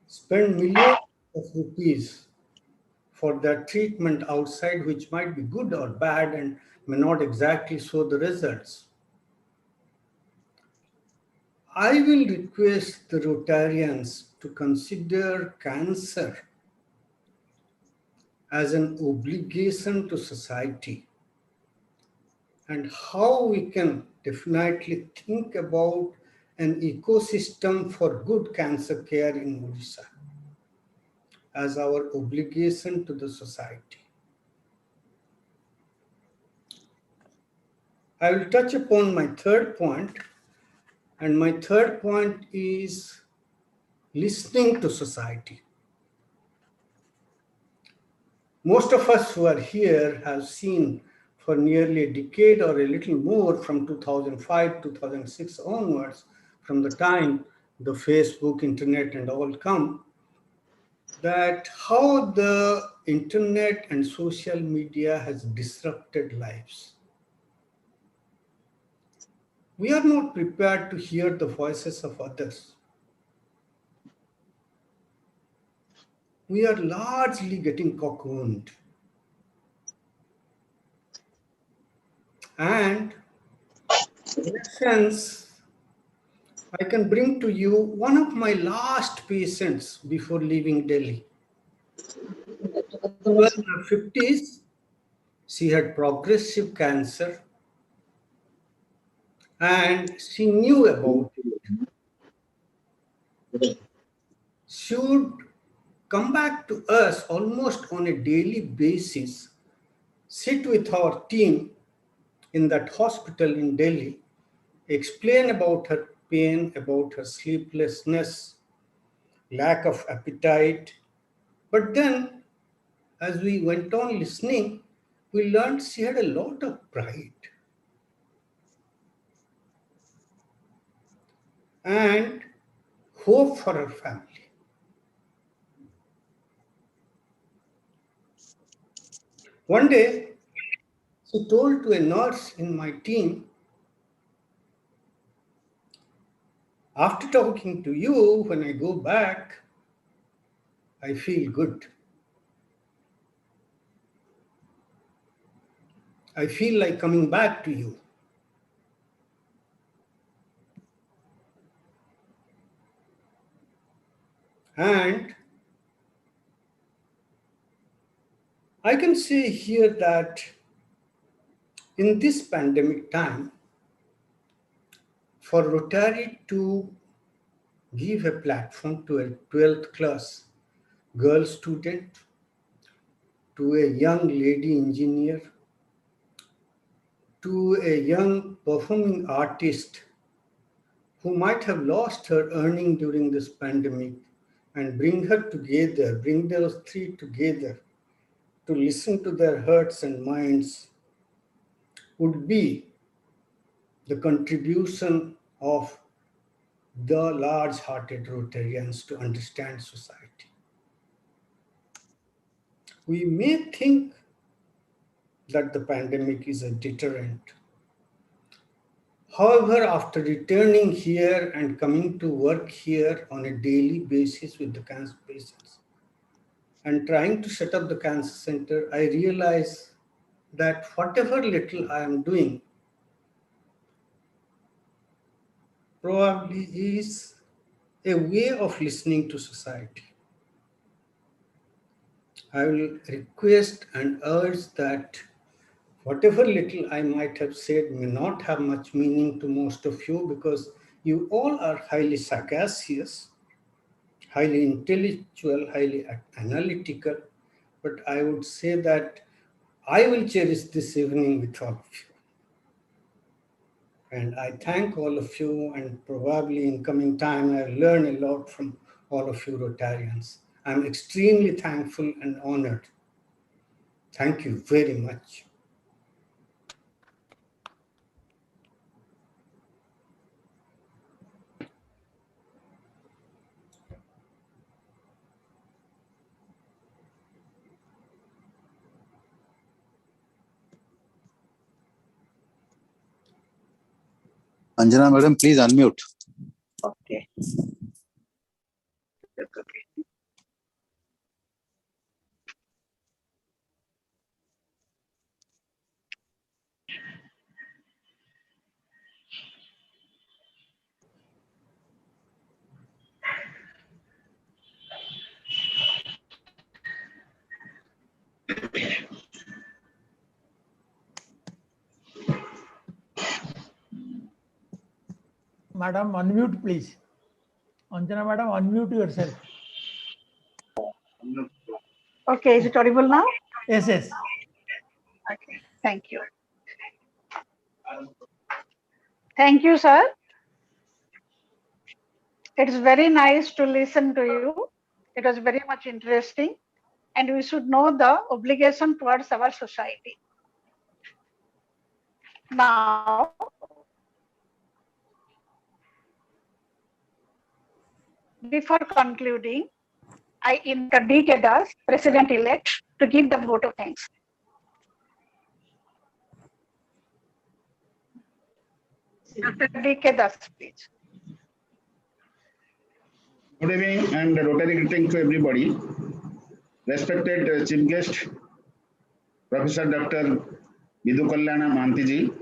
Speaker 14: spend millions of rupees for their treatment outside, which might be good or bad and may not exactly show the results. I will request the Rotarians to consider cancer as an obligation to society and how we can definitely think about an ecosystem for good cancer care in Odisha as our obligation to the society. I will touch upon my third point, and my third point is listening to society. Most of us who are here have seen for nearly a decade or a little more from 2005, 2006 onwards, from the time the Facebook, internet and all come, that how the internet and social media has disrupted lives. We are not prepared to hear the voices of others. We are largely getting cocooned. And in a sense, I can bring to you one of my last patients before leaving Delhi. She was in her 50s. She had progressive cancer and she knew about it. She would come back to us almost on a daily basis, sit with our team in that hospital in Delhi, explain about her pain, about her sleeplessness, lack of appetite. But then, as we went on listening, we learned she had a lot of pride. and hope for her family. One day, she told to a nurse in my team, after talking to you, when I go back, I feel good. I feel like coming back to you. And I can say here that in this pandemic time, for Rotary to give a platform to a 12th class girl student, to a young lady engineer, to a young performing artist who might have lost her earning during this pandemic, and bring her together, bring those three together to listen to their hearts and minds, would be the contribution of the large-hearted Rotarians to understand society. We may think that the pandemic is a deterrent. However, after returning here and coming to work here on a daily basis with the cancer patients and trying to set up the cancer center, I realize that whatever little I am doing probably is a way of listening to society. I will request and urge that whatever little I might have said may not have much meaning to most of you, because you all are highly sagacious, highly intellectual, highly analytical. But I would say that I will cherish this evening with all of you. And I thank all of you, and probably in coming time, I'll learn a lot from all of you Rotarians. I'm extremely thankful and honored. Thank you very much.
Speaker 3: Anjana madam, please unmute.
Speaker 5: Okay.
Speaker 7: Madam, unmute please. Anjana madam, unmute yourself.
Speaker 5: Okay, is it audible now?
Speaker 7: Yes, yes.
Speaker 5: Okay, thank you. Thank you, sir. It is very nice to listen to you. It was very much interesting, and we should know the obligation towards our society. Now, before concluding, I invite D.K. Das, President-elect, to give the vote of thanks. Dr. D.K. Das, please.
Speaker 12: Good evening and Rotary greeting to everybody. Respected Chief Guest, Professor Dr. Vidhu Kalyana Mantiji,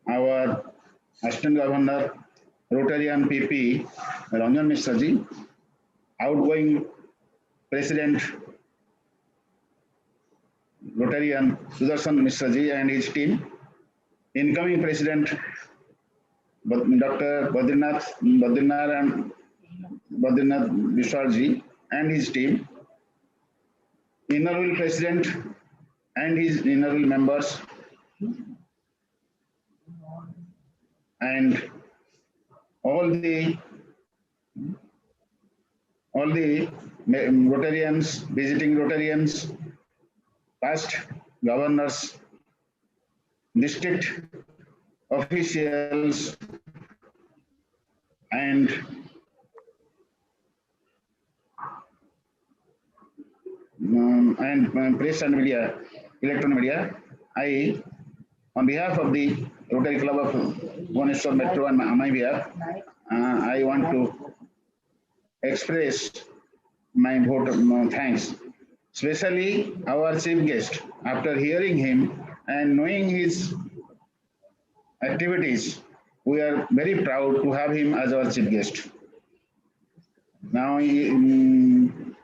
Speaker 12: our Assistant Governor, Rotarian PP, Ranjan Mishra ji, outgoing President, Rotarian Sudarshan Mishra ji and his team, incoming President, Dr. Badrinath Biswal ji and his team, Honorable President and his honorable members, and all the Rotarians, visiting Rotarians, past governors, district officials, and press and media, electronic media, I, on behalf of the Rotary Club of Bhubaneswar Metro and on my behalf, I want to express my vote of thanks, especially our chief guest. After hearing him and knowing his activities, we are very proud to have him as our chief guest. Now, in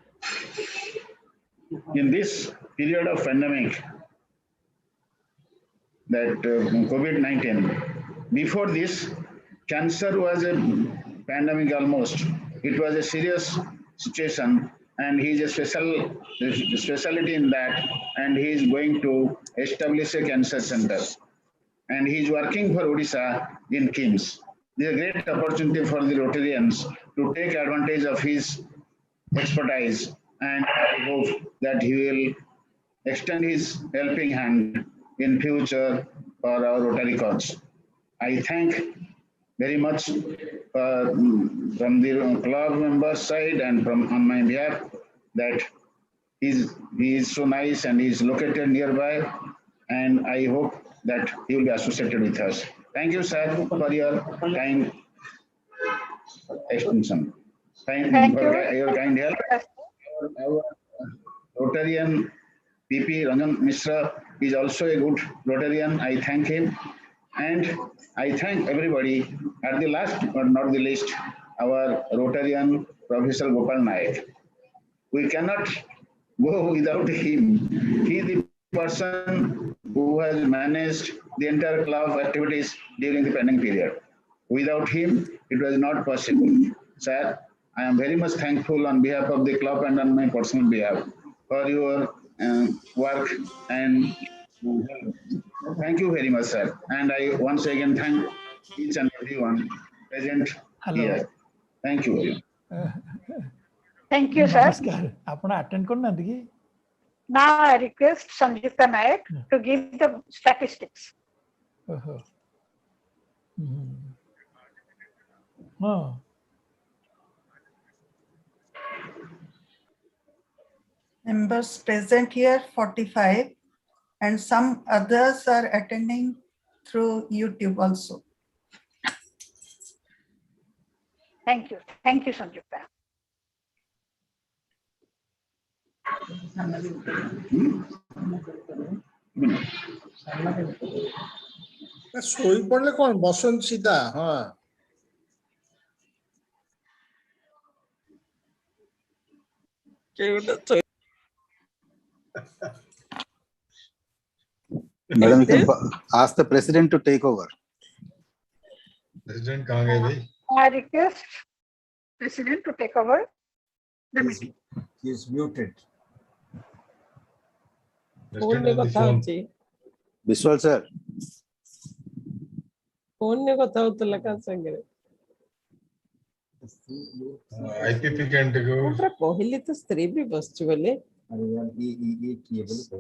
Speaker 12: this period of pandemic, that COVID-19, before this, cancer was a pandemic almost. It was a serious situation, and he is a specialty in that, and he is going to establish a cancer center. And he is working for Odisha in KIMS. This is a great opportunity for the Rotarians to take advantage of his expertise, and I hope that he will extend his helping hand in future for our Rotary cause. I thank very much from the club members side and from on my behalf that he is so nice and he is located nearby, and I hope that he will be associated with us. Thank you, sir, for your kind extension. Thank you for your kind help. Our Rotarian PP Ranjan Mishra is also a good Rotarian. I thank him. And I thank everybody. At the last but not the least, our Rotarian Professor Gopal Naik. We cannot go without him. He is the person who has managed the entire club activities during the pandemic period. Without him, it was not possible. Sir, I am very much thankful on behalf of the club and on my personal behalf for your work, and thank you very much, sir. And I once again thank each and everyone present here. Thank you.
Speaker 5: Thank you, sir.
Speaker 7: नमस्कार. आपण attend करना दिए.
Speaker 5: Now I request Sanjukta Naik to give the statistics.
Speaker 9: Members present here 45, and some others are attending through YouTube also.
Speaker 5: Thank you. Thank you, Sanjukta.
Speaker 15: ଶୋଇ ପଡିଲେ କଣ ବସନ୍ତି ସିଧା ହଁ
Speaker 3: Madam, you can ask the president to take over.
Speaker 15: President कहाँ गए भाई?
Speaker 5: I request President to take over the meeting.
Speaker 1: He is muted.
Speaker 3: Biswal sir.
Speaker 16: phone କଥା ହଉଥିଲା କା ସାଙ୍ଗରେ
Speaker 15: IPP candidate
Speaker 16: ମୁଁ କହିଲି ତ ସ୍ତ୍ରୀ ବି ବସିଛି ବୋଲି
Speaker 1: अरे यार ये किए बोले